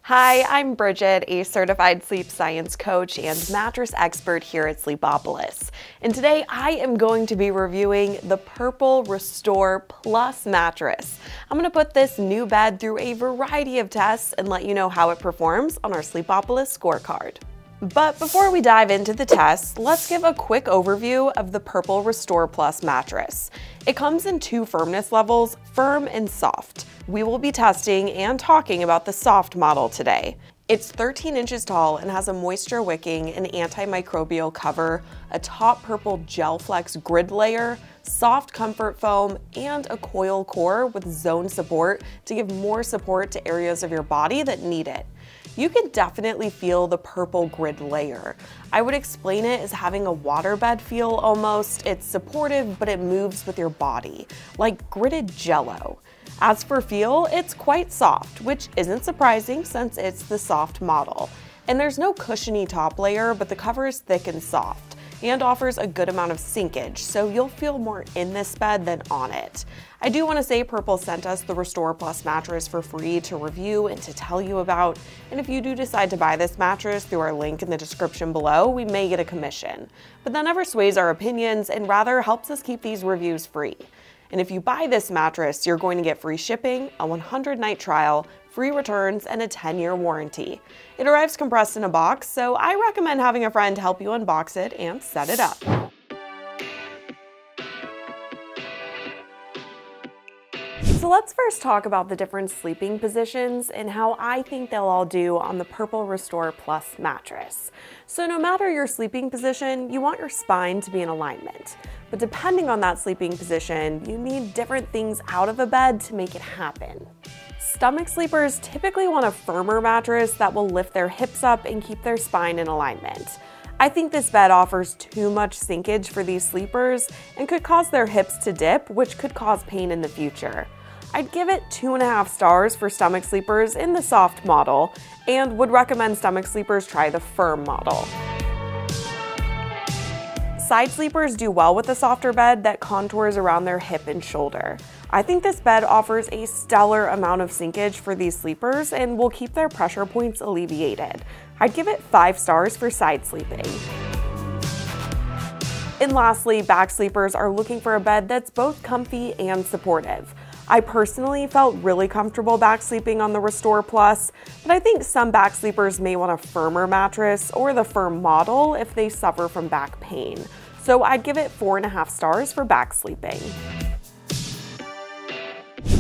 Hi, I'm Bridget, a certified sleep science coach and mattress expert here at Sleepopolis. And today I am going to be reviewing the Purple Restore Plus mattress. I'm going to put this new bed through a variety of tests and let you know how it performs on our Sleepopolis scorecard. But before we dive into the tests, let's give a quick overview of the Purple Restore Plus mattress. It comes in two firmness levels, firm and soft. We will be testing and talking about the soft model today. It's 13 inches tall and has a moisture wicking and antimicrobial cover, a top purple GelFlex grid layer, soft comfort foam, and a coil core with zone support to give more support to areas of your body that need it. You can definitely feel the purple grid layer. I would explain it as having a waterbed feel almost. It's supportive, but it moves with your body, like gridded jello. As for feel, it's quite soft, which isn't surprising since it's the soft model. And there's no cushiony top layer, but the cover is thick and soft and offers a good amount of sinkage, so you'll feel more in this bed than on it. I do want to say Purple sent us the Restore Plus mattress for free to review and to tell you about, and if you do decide to buy this mattress through our link in the description below, we may get a commission. But that never sways our opinions and rather helps us keep these reviews free. And if you buy this mattress, you're going to get free shipping, a 100-night trial, free returns, and a 10-year warranty. It arrives compressed in a box, so I recommend having a friend help you unbox it and set it up. So let's first talk about the different sleeping positions and how I think they'll all do on the Purple Restore Plus mattress. So no matter your sleeping position, you want your spine to be in alignment. But depending on that sleeping position, you need different things out of a bed to make it happen. Stomach sleepers typically want a firmer mattress that will lift their hips up and keep their spine in alignment. I think this bed offers too much sinkage for these sleepers and could cause their hips to dip, which could cause pain in the future. I'd give it 2.5 stars for stomach sleepers in the soft model and would recommend stomach sleepers try the firm model. Side sleepers do well with a softer bed that contours around their hip and shoulder. I think this bed offers a stellar amount of sinkage for these sleepers and will keep their pressure points alleviated. I'd give it 5 stars for side sleeping. And lastly, back sleepers are looking for a bed that's both comfy and supportive. I personally felt really comfortable back sleeping on the Restore Plus, but I think some back sleepers may want a firmer mattress or the firm model if they suffer from back pain. So I'd give it 4.5 stars for back sleeping.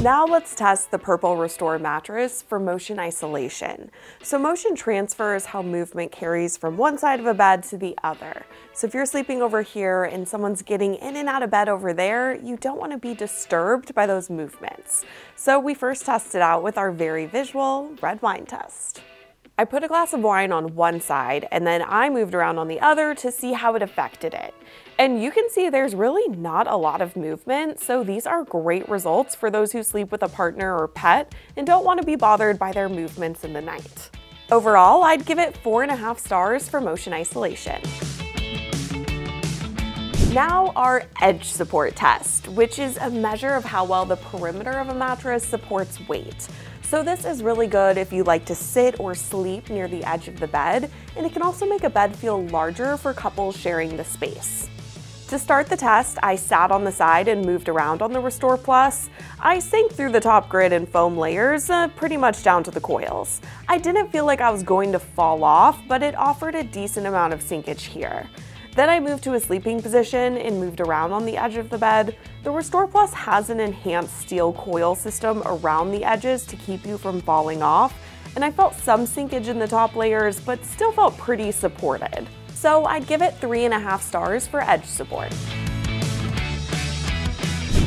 Now let's test the Purple Restore mattress for motion isolation. So motion transfer is how movement carries from one side of a bed to the other. So if you're sleeping over here and someone's getting in and out of bed over there, you don't want to be disturbed by those movements. So we first tested out with our very visual red wine test. I put a glass of wine on one side and then I moved around on the other to see how it affected it. And you can see there's really not a lot of movement, so these are great results for those who sleep with a partner or pet and don't want to be bothered by their movements in the night. Overall, I'd give it 4.5 stars for motion isolation. Now our edge support test, which is a measure of how well the perimeter of a mattress supports weight. So this is really good if you like to sit or sleep near the edge of the bed, and it can also make a bed feel larger for couples sharing the space. To start the test, I sat on the side and moved around on the Restore Plus. I sank through the top grid and foam layers, pretty much down to the coils. I didn't feel like I was going to fall off, but it offered a decent amount of sinkage here. Then I moved to a sleeping position and moved around on the edge of the bed. The Restore Plus has an enhanced steel coil system around the edges to keep you from falling off, and I felt some sinkage in the top layers, but still felt pretty supported. So I'd give it 3.5 stars for edge support.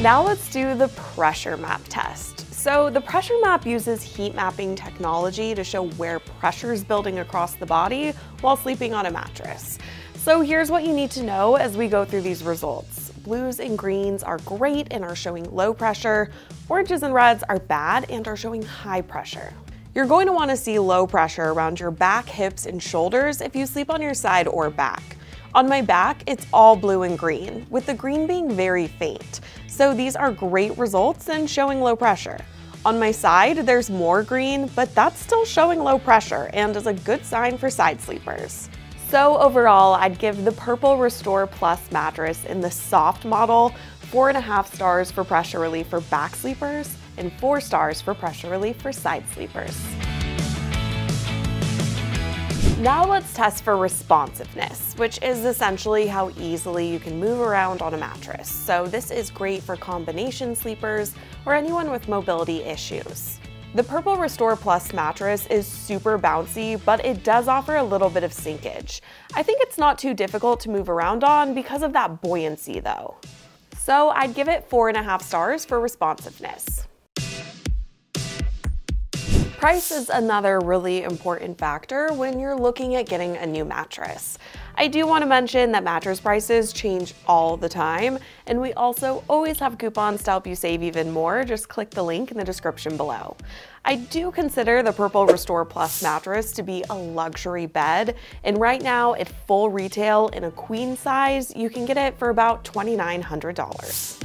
Now let's do the pressure map test. So the pressure map uses heat mapping technology to show where pressure is building across the body while sleeping on a mattress. So here's what you need to know as we go through these results. Blues and greens are great and are showing low pressure. Oranges and reds are bad and are showing high pressure. You're going to want to see low pressure around your back, hips, and shoulders if you sleep on your side or back. On my back, it's all blue and green, with the green being very faint. So these are great results and showing low pressure. On my side, there's more green, but that's still showing low pressure and is a good sign for side sleepers. So overall, I'd give the Purple Restore Plus mattress in the soft model 4.5 stars for pressure relief for back sleepers and 4 stars for pressure relief for side sleepers. Now let's test for responsiveness, which is essentially how easily you can move around on a mattress. So this is great for combination sleepers or anyone with mobility issues. The Purple Restore Plus mattress is super bouncy, but it does offer a little bit of sinkage. I think it's not too difficult to move around on because of that buoyancy though. So I'd give it 4.5 stars for responsiveness. Price is another really important factor when you're looking at getting a new mattress. I do want to mention that mattress prices change all the time, and we also always have coupons to help you save even more. Just click the link in the description below. I do consider the Purple Restore Plus mattress to be a luxury bed, and right now at full retail in a queen size, you can get it for about $2,900.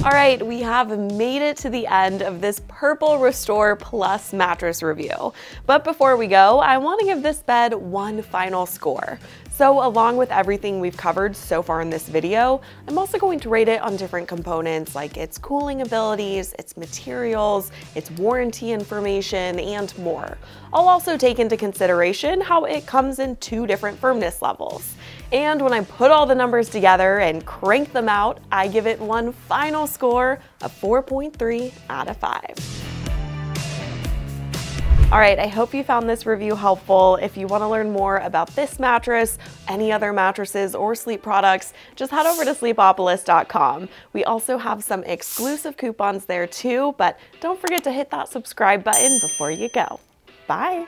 All right, we have made it to the end of this Purple Restore Plus mattress review. But before we go, I want to give this bed one final score. So along with everything we've covered so far in this video, I'm also going to rate it on different components like its cooling abilities, its materials, its warranty information, and more. I'll also take into consideration how it comes in 2 different firmness levels. And when I put all the numbers together and crank them out, I give it one final score of 4.3 out of 5. All right, I hope you found this review helpful. If you want to learn more about this mattress, any other mattresses or sleep products, just head over to sleepopolis.com. We also have some exclusive coupons there too, but don't forget to hit that subscribe button before you go. Bye.